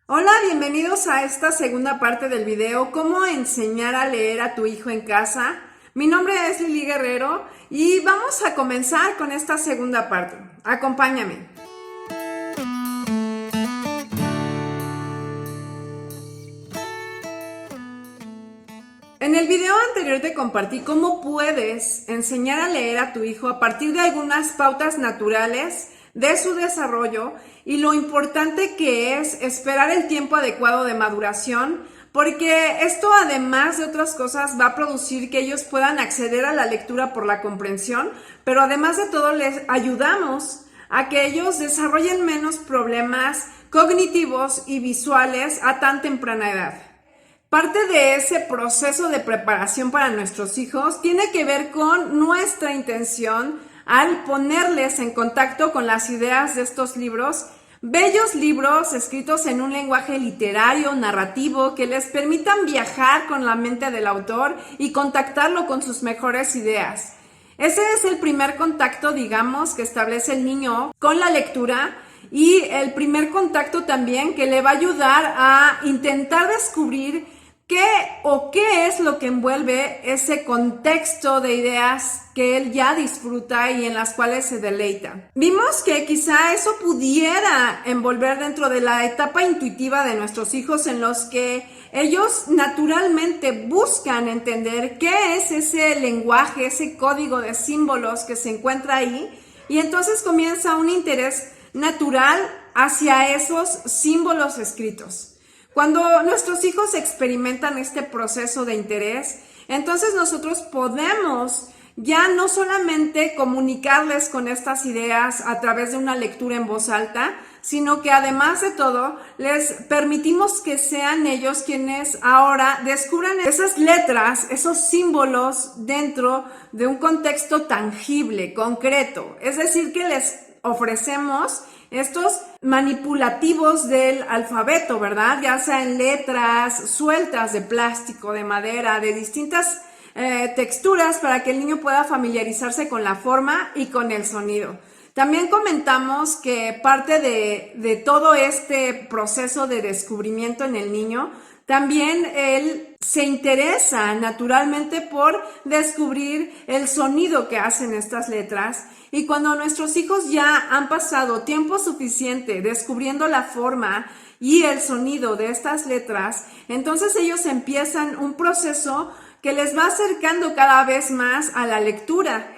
Hola, bienvenidos a esta segunda parte del video, cómo enseñar a leer a tu hijo en casa. Mi nombre es Lili Guerrero y vamos a comenzar con esta segunda parte. Acompáñame. En el video anterior te compartí cómo puedes enseñar a leer a tu hijo a partir de algunas pautas naturales de su desarrollo y lo importante que es esperar el tiempo adecuado de maduración, porque esto, además de otras cosas, va a producir que ellos puedan acceder a la lectura por la comprensión, pero además de todo les ayudamos a que ellos desarrollen menos problemas cognitivos y visuales a tan temprana edad. Parte de ese proceso de preparación para nuestros hijos tiene que ver con nuestra intención al ponerles en contacto con las ideas de estos libros, bellos libros escritos en un lenguaje literario, narrativo, que les permitan viajar con la mente del autor y contactarlo con sus mejores ideas. Ese es el primer contacto, digamos, que establece el niño con la lectura, y el primer contacto también que le va a ayudar a intentar descubrir qué es lo que envuelve ese contexto de ideas que él ya disfruta y en las cuales se deleita. Vimos que quizá eso pudiera envolver dentro de la etapa intuitiva de nuestros hijos, en los que ellos naturalmente buscan entender qué es ese lenguaje, ese código de símbolos que se encuentra ahí, y entonces comienza un interés natural hacia esos símbolos escritos. Cuando nuestros hijos experimentan este proceso de interés, entonces nosotros podemos ya no solamente comunicarles con estas ideas a través de una lectura en voz alta, sino que además de todo les permitimos que sean ellos quienes ahora descubran esas letras, esos símbolos dentro de un contexto tangible, concreto. Es decir, que les ofrecemos estos manipulativos del alfabeto, ¿verdad? Ya sea en letras sueltas de plástico, de madera, de distintas texturas, para que el niño pueda familiarizarse con la forma y con el sonido. También comentamos que parte de todo este proceso de descubrimiento en el niño, también él se interesa naturalmente por descubrir el sonido que hacen estas letras, y cuando nuestros hijos ya han pasado tiempo suficiente descubriendo la forma y el sonido de estas letras, entonces ellos empiezan un proceso que les va acercando cada vez más a la lectura.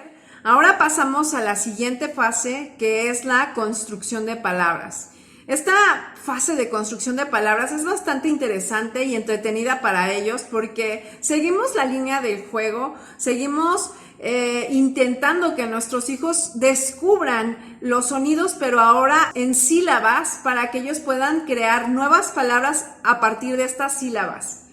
Ahora pasamos a la siguiente fase, que es la construcción de palabras. Esta fase de construcción de palabras es bastante interesante y entretenida para ellos, porque seguimos la línea del juego, seguimos intentando que nuestros hijos descubran los sonidos, pero ahora en sílabas, para que ellos puedan crear nuevas palabras a partir de estas sílabas.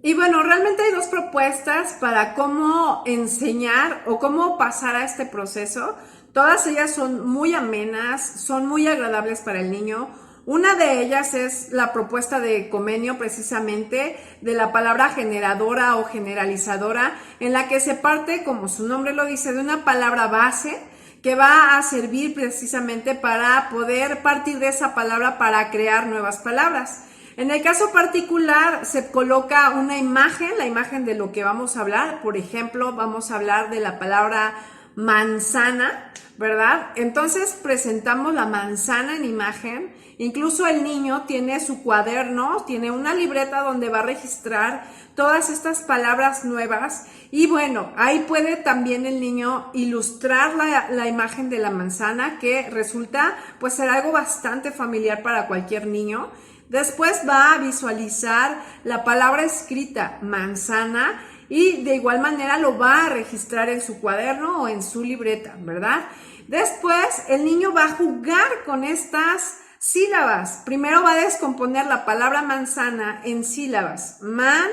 Y bueno, realmente hay dos propuestas para cómo enseñar o cómo pasar a este proceso. Todas ellas son muy amenas, son muy agradables para el niño. Una de ellas es la propuesta de Comenio, precisamente, de la palabra generadora o generalizadora, en la que se parte, como su nombre lo dice, de una palabra base que va a servir precisamente para poder partir de esa palabra para crear nuevas palabras. En el caso particular se coloca una imagen, la imagen de lo que vamos a hablar. Por ejemplo, vamos a hablar de la palabra manzana, ¿verdad? Entonces presentamos la manzana en imagen. Incluso el niño tiene su cuaderno, tiene una libreta donde va a registrar todas estas palabras nuevas, y bueno, ahí puede también el niño ilustrar la imagen de la manzana, que resulta pues ser algo bastante familiar para cualquier niño. Después va a visualizar la palabra escrita manzana, y de igual manera lo va a registrar en su cuaderno o en su libreta, ¿verdad? Después el niño va a jugar con estas sílabas. Primero va a descomponer la palabra manzana en sílabas. Man-sa-na.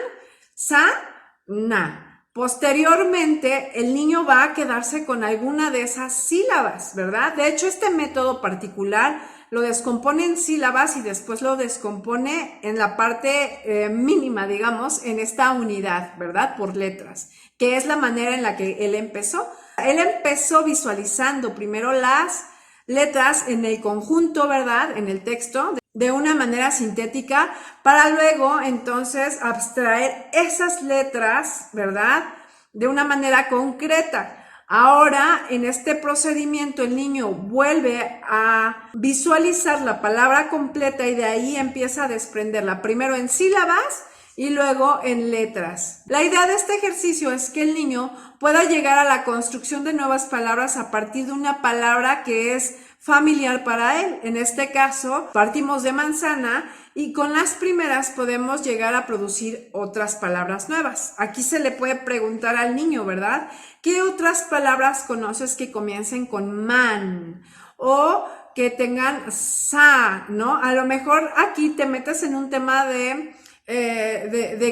Posteriormente, el niño va a quedarse con alguna de esas sílabas, ¿verdad? De hecho, este método particular lo descompone en sílabas y después lo descompone en la parte mínima, digamos, en esta unidad, ¿verdad? Por letras, que es la manera en la que él empezó. Él empezó visualizando primero las letras en el conjunto, ¿verdad? En el texto. de una manera sintética para luego entonces abstraer esas letras, ¿verdad? De una manera concreta. Ahora, en este procedimiento, el niño vuelve a visualizar la palabra completa y de ahí empieza a desprenderla, primero en sílabas y luego en letras. La idea de este ejercicio es que el niño pueda llegar a la construcción de nuevas palabras a partir de una palabra que es familiar para él. En este caso, partimos de manzana y con las primeras podemos llegar a producir otras palabras nuevas. Aquí se le puede preguntar al niño, ¿verdad? ¿Qué otras palabras conoces que comiencen con man? O que tengan sa, ¿no? A lo mejor aquí te metes en un tema de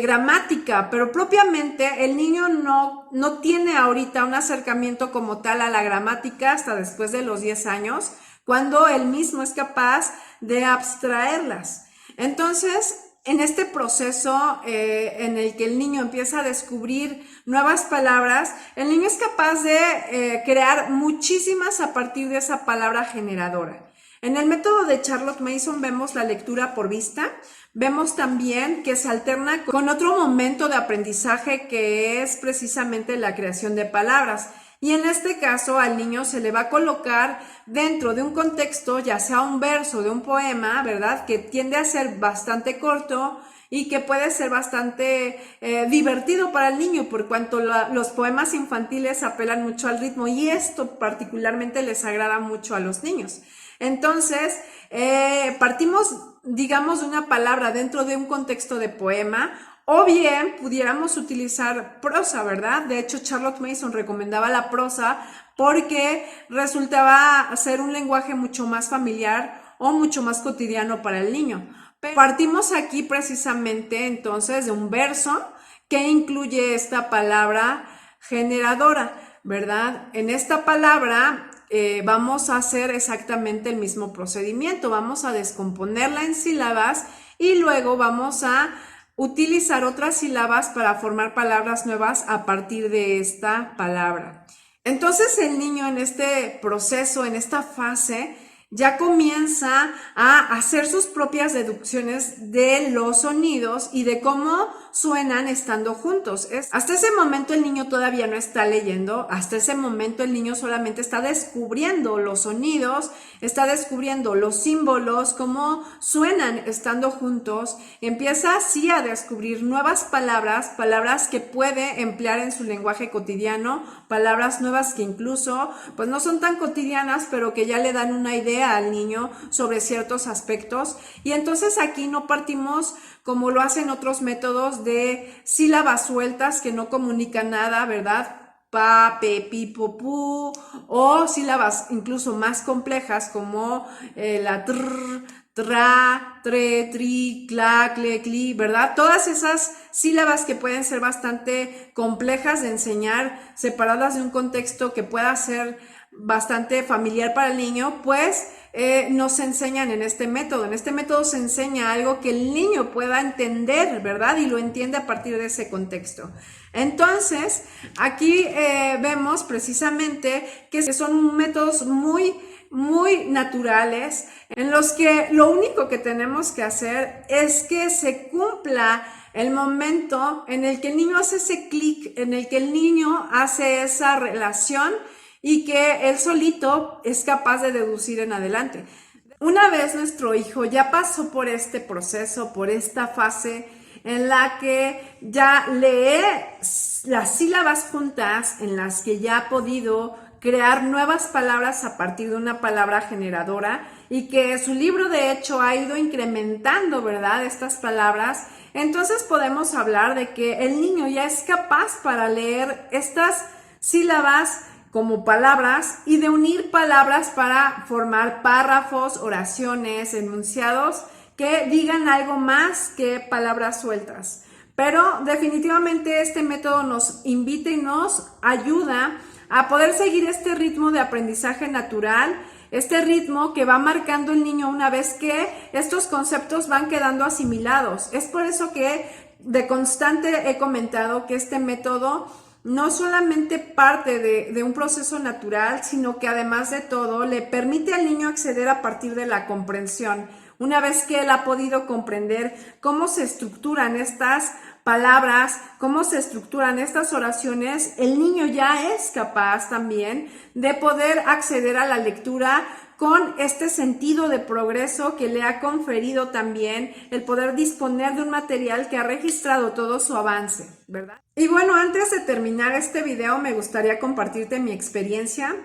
gramática, pero propiamente el niño no tiene ahorita un acercamiento como tal a la gramática hasta después de los 10 años, cuando él mismo es capaz de abstraerlas. Entonces, en este proceso en el que el niño empieza a descubrir nuevas palabras, el niño es capaz de crear muchísimas a partir de esa palabra generadora. En el método de Charlotte Mason vemos la lectura por vista, vemos también que se alterna con otro momento de aprendizaje que es precisamente la creación de palabras. Y en este caso al niño se le va a colocar dentro de un contexto, ya sea un verso de un poema, ¿verdad? Que tiende a ser bastante corto y que puede ser bastante divertido para el niño, por cuanto los poemas infantiles apelan mucho al ritmo y esto particularmente les agrada mucho a los niños. Entonces, partimos, digamos, de una palabra dentro de un contexto de poema, o bien pudiéramos utilizar prosa, ¿verdad? De hecho, Charlotte Mason recomendaba la prosa porque resultaba ser un lenguaje mucho más familiar o mucho más cotidiano para el niño. Pero partimos aquí precisamente entonces de un verso que incluye esta palabra generadora, ¿verdad? En esta palabra vamos a hacer exactamente el mismo procedimiento, vamos a descomponerla en sílabas y luego vamos a utilizar otras sílabas para formar palabras nuevas a partir de esta palabra. Entonces el niño en este proceso, en esta fase, ya comienza a hacer sus propias deducciones de los sonidos y de cómo suenan estando juntos. Hasta ese momento el niño todavía no está leyendo, hasta ese momento el niño solamente está descubriendo los sonidos, está descubriendo los símbolos, cómo suenan estando juntos, empieza así a descubrir nuevas palabras, palabras que puede emplear en su lenguaje cotidiano, palabras nuevas que incluso pues no son tan cotidianas, pero que ya le dan una idea al niño sobre ciertos aspectos. Y entonces aquí no partimos como lo hacen otros métodos de sílabas sueltas que no comunican nada, ¿verdad? Pa, pe, pi, po, pu, o sílabas incluso más complejas como la tr, tra, tre, tri, cla, cle, cli, ¿verdad? Todas esas sílabas que pueden ser bastante complejas de enseñar, separadas de un contexto que pueda ser bastante familiar para el niño, pues nos enseñan en este método. En este método se enseña algo que el niño pueda entender, ¿verdad? Y lo entiende a partir de ese contexto. Entonces, aquí vemos precisamente que son métodos muy naturales en los que lo único que tenemos que hacer es que se cumpla el momento en el que el niño hace ese clic, en el que el niño hace esa relación y que él solito es capaz de deducir en adelante. Una vez nuestro hijo ya pasó por este proceso, por esta fase en la que ya lee las sílabas juntas, en las que ya ha podido crear nuevas palabras a partir de una palabra generadora y que su libro de hecho ha ido incrementando, ¿verdad?, estas palabras, entonces podemos hablar de que el niño ya es capaz para leer estas sílabas como palabras y de unir palabras para formar párrafos, oraciones, enunciados que digan algo más que palabras sueltas. Pero definitivamente este método nos invita y nos ayuda a poder seguir este ritmo de aprendizaje natural, este ritmo que va marcando el niño una vez que estos conceptos van quedando asimilados. Es por eso que de constante he comentado que este método no solamente parte de un proceso natural, sino que además de todo le permite al niño acceder a partir de la comprensión. Una vez que él ha podido comprender cómo se estructuran estas palabras, cómo se estructuran estas oraciones, el niño ya es capaz también de poder acceder a la lectura con este sentido de progreso que le ha conferido también el poder disponer de un material que ha registrado todo su avance, ¿verdad? Y bueno, antes de terminar este video me gustaría compartirte mi experiencia.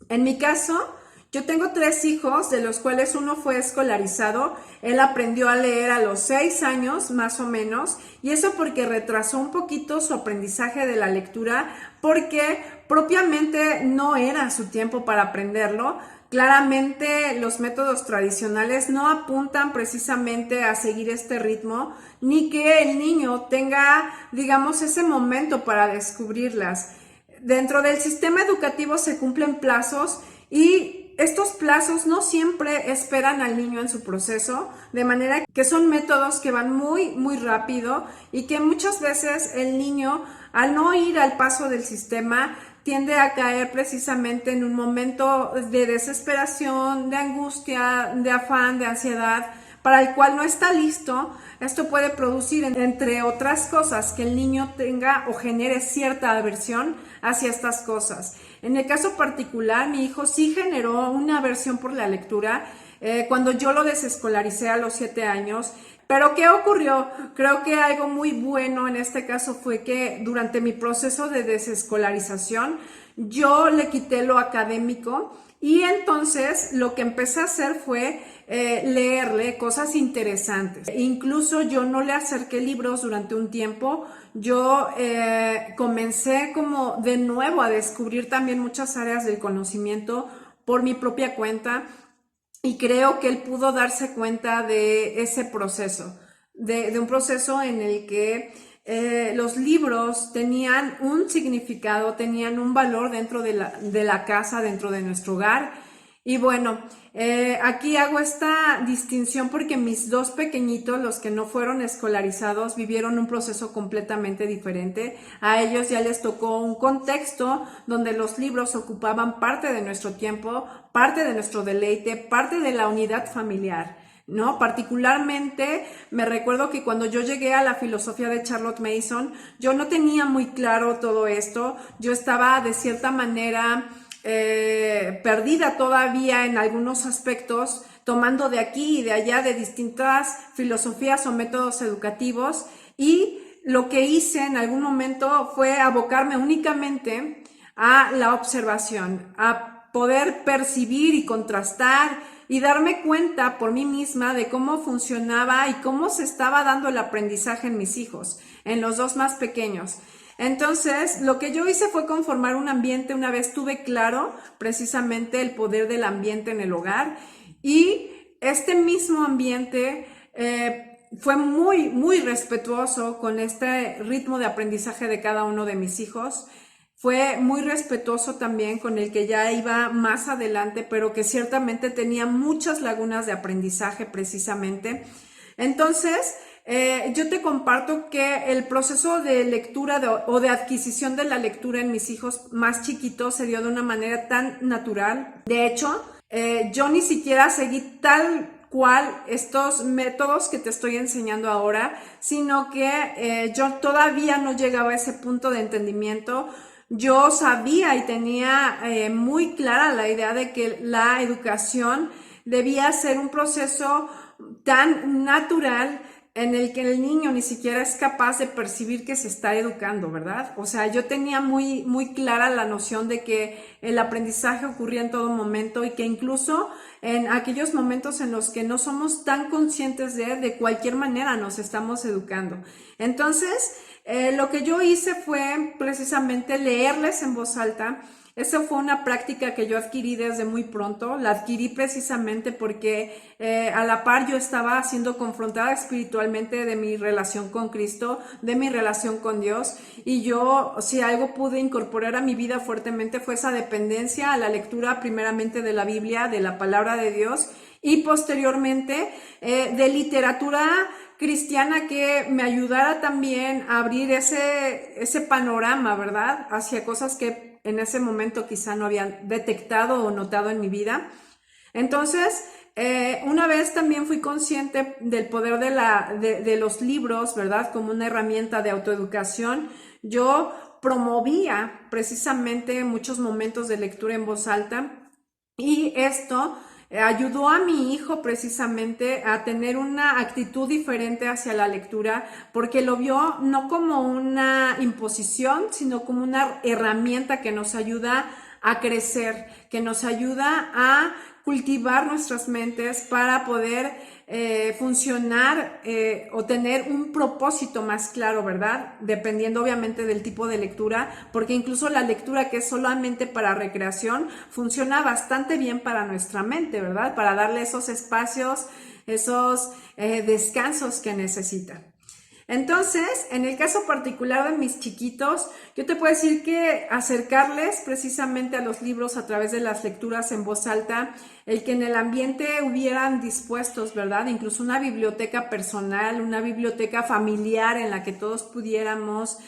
En mi caso, yo tengo 3 hijos, de los cuales uno fue escolarizado. Él aprendió a leer a los 6 años, más o menos, y eso porque retrasó un poquito su aprendizaje de la lectura, porque propiamente no era su tiempo para aprenderlo. Claramente los métodos tradicionales no apuntan precisamente a seguir este ritmo, ni que el niño tenga, digamos, ese momento para descubrirlas. Dentro del sistema educativo se cumplen plazos y estos plazos no siempre esperan al niño en su proceso, de manera que son métodos que van muy rápido y que muchas veces el niño, al no ir al paso del sistema, tiende a caer precisamente en un momento de desesperación, de angustia, de afán, de ansiedad, para el cual no está listo. Esto puede producir, entre otras cosas, que el niño tenga o genere cierta aversión hacia estas cosas. En el caso particular, mi hijo sí generó una aversión por la lectura cuando yo lo desescolaricé a los 7 años. Pero ¿qué ocurrió? Creo que algo muy bueno en este caso fue que durante mi proceso de desescolarización yo le quité lo académico y entonces lo que empecé a hacer fue leerle cosas interesantes. Incluso yo no le acerqué libros durante un tiempo. Yo comencé como de nuevo a descubrir también muchas áreas del conocimiento por mi propia cuenta. Y creo que él pudo darse cuenta de ese proceso, de un proceso en el que los libros tenían un significado, tenían un valor dentro de la casa, dentro de nuestro hogar. Y bueno, aquí hago esta distinción porque mis 2 pequeñitos, los que no fueron escolarizados, vivieron un proceso completamente diferente. A ellos ya les tocó un contexto donde los libros ocupaban parte de nuestro tiempo, parte de nuestro deleite, parte de la unidad familiar, ¿no? Particularmente me recuerdo que cuando yo llegué a la filosofía de Charlotte Mason, yo no tenía muy claro todo esto. Yo estaba de cierta manera perdida todavía en algunos aspectos, tomando de aquí y de allá de distintas filosofías o métodos educativos, y lo que hice en algún momento fue abocarme únicamente a la observación, a poder percibir y contrastar y darme cuenta por mí misma de cómo funcionaba y cómo se estaba dando el aprendizaje en mis hijos, en los 2 más pequeños. Entonces, lo que yo hice fue conformar un ambiente. Una vez tuve claro precisamente el poder del ambiente en el hogar, y este mismo ambiente fue muy respetuoso con este ritmo de aprendizaje de cada uno de mis hijos. Fue muy respetuoso también con el que ya iba más adelante, pero que ciertamente tenía muchas lagunas de aprendizaje precisamente. Entonces, yo te comparto que el proceso de lectura o de adquisición de la lectura en mis hijos más chiquitos se dio de una manera tan natural. De hecho, yo ni siquiera seguí tal cual estos métodos que te estoy enseñando ahora, sino que yo todavía no llegaba a ese punto de entendimiento. Yo sabía y tenía muy clara la idea de que la educación debía ser un proceso tan natural en el que el niño ni siquiera es capaz de percibir que se está educando, ¿verdad? O sea, yo tenía muy clara la noción de que el aprendizaje ocurría en todo momento y que incluso en aquellos momentos en los que no somos tan conscientes de cualquier manera nos estamos educando. Entonces, lo que yo hice fue precisamente leerles en voz alta. Esa fue una práctica que yo adquirí desde muy pronto. La adquirí precisamente porque a la par yo estaba siendo confrontada espiritualmente de mi relación con Cristo, de mi relación con Dios, y yo, si algo pude incorporar a mi vida fuertemente, fue esa dependencia a la lectura primeramente de la Biblia, de la palabra de Dios, y posteriormente de literatura cristiana que me ayudara también a abrir ese panorama, ¿verdad?, hacia cosas que en ese momento quizá no habían detectado o notado en mi vida. Entonces, Una vez también fui consciente del poder de los libros, ¿verdad? Como una herramienta de autoeducación. Yo promovía precisamente muchos momentos de lectura en voz alta y esto ayudó a mi hijo precisamente a tener una actitud diferente hacia la lectura porque lo vio no como una imposición, sino como una herramienta que nos ayuda a crecer, que nos ayuda a cultivar nuestras mentes para poder funcionar o tener un propósito más claro, ¿verdad? Dependiendo obviamente del tipo de lectura, porque incluso la lectura que es solamente para recreación funciona bastante bien para nuestra mente, ¿verdad? Para darle esos espacios, esos descansos que necesita. Entonces, en el caso particular de mis chiquitos, yo te puedo decir que acercarles precisamente a los libros a través de las lecturas en voz alta, el que en el ambiente hubieran dispuestos, ¿verdad? Incluso una biblioteca personal, una biblioteca familiar en la que todos pudiéramos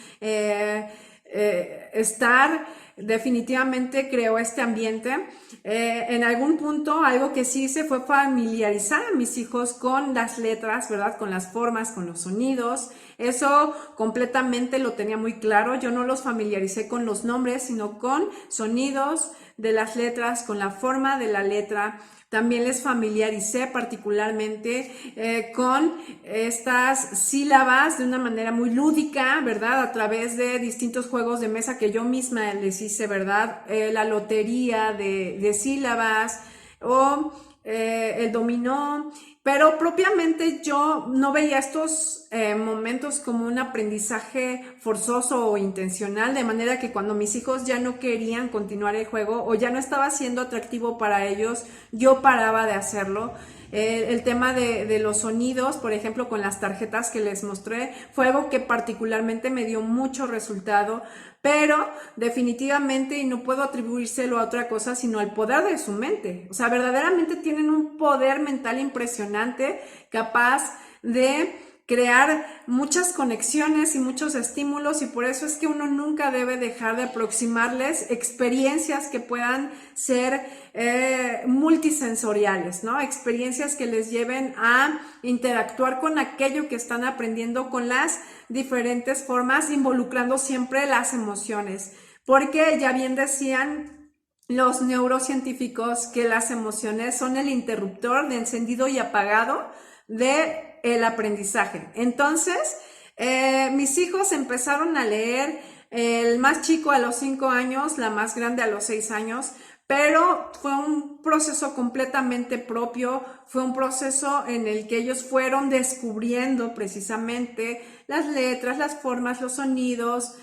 estar, definitivamente creó este ambiente. En algún punto, algo que sí hice fue familiarizar a mis hijos con las letras, ¿verdad? Con las formas, con los sonidos. Eso completamente lo tenía muy claro. Yo no los familiaricé con los nombres, sino con sonidos de las letras, con la forma de la letra. También les familiaricé particularmente con estas sílabas de una manera muy lúdica, ¿verdad? A través de distintos juegos de mesa que yo misma les hice, ¿verdad? La lotería de sílabas o el dominó, pero propiamente yo no veía estos momentos como un aprendizaje forzoso o intencional, de manera que cuando mis hijos ya no querían continuar el juego o ya no estaba siendo atractivo para ellos, yo paraba de hacerlo. El tema de los sonidos, por ejemplo, con las tarjetas que les mostré, fue algo que particularmente me dio mucho resultado, pero definitivamente, y no puedo atribuírselo a otra cosa, sino al poder de su mente. O sea, verdaderamente tienen un poder mental impresionante, capaz de crear muchas conexiones y muchos estímulos, y por eso es que uno nunca debe dejar de aproximarles experiencias que puedan ser multisensoriales, ¿no? Experiencias que les lleven a interactuar con aquello que están aprendiendo con las diferentes formas, involucrando siempre las emociones, porque ya bien decían los neurocientíficos que las emociones son el interruptor de encendido y apagado de el aprendizaje. Entonces, mis hijos empezaron a leer, el más chico a los 5 años, la más grande a los 6 años, pero fue un proceso completamente propio, fue un proceso en el que ellos fueron descubriendo precisamente las letras, las formas, los sonidos,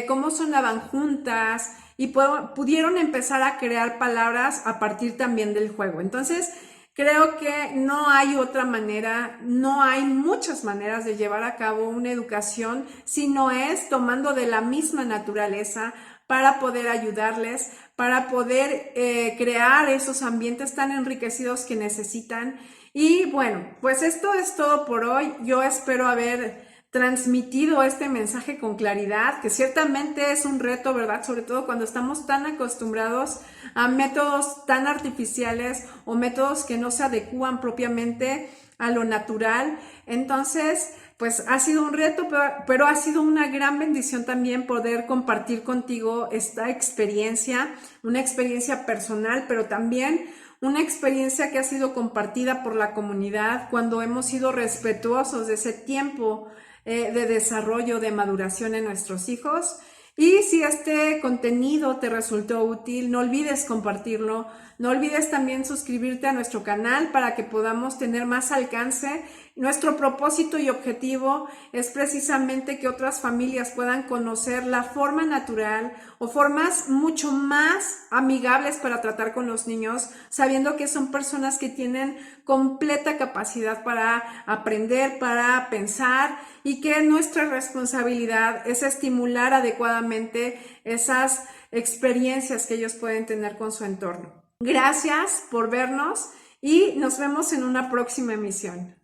cómo sonaban juntas y pudieron empezar a crear palabras a partir también del juego. Entonces, creo que no hay otra manera, no hay muchas maneras de llevar a cabo una educación si no es tomando de la misma naturaleza para poder ayudarles, para poder crear esos ambientes tan enriquecidos que necesitan. Y bueno, pues esto es todo por hoy. Yo espero haber transmitido este mensaje con claridad, que ciertamente es un reto, ¿verdad? Sobre todo cuando estamos tan acostumbrados a métodos tan artificiales o métodos que no se adecúan propiamente a lo natural. Entonces, pues ha sido un reto, pero ha sido una gran bendición también poder compartir contigo esta experiencia, una experiencia personal, pero también una experiencia que ha sido compartida por la comunidad cuando hemos sido respetuosos de ese tiempo de desarrollo, de maduración en nuestros hijos. Y si este contenido te resultó útil, no olvides compartirlo, no olvides también suscribirte a nuestro canal para que podamos tener más alcance. Nuestro propósito y objetivo es precisamente que otras familias puedan conocer la forma natural o formas mucho más amigables para tratar con los niños, sabiendo que son personas que tienen completa capacidad para aprender, para pensar, y que nuestra responsabilidad es estimular adecuadamente esas experiencias que ellos pueden tener con su entorno. Gracias por vernos y nos vemos en una próxima emisión.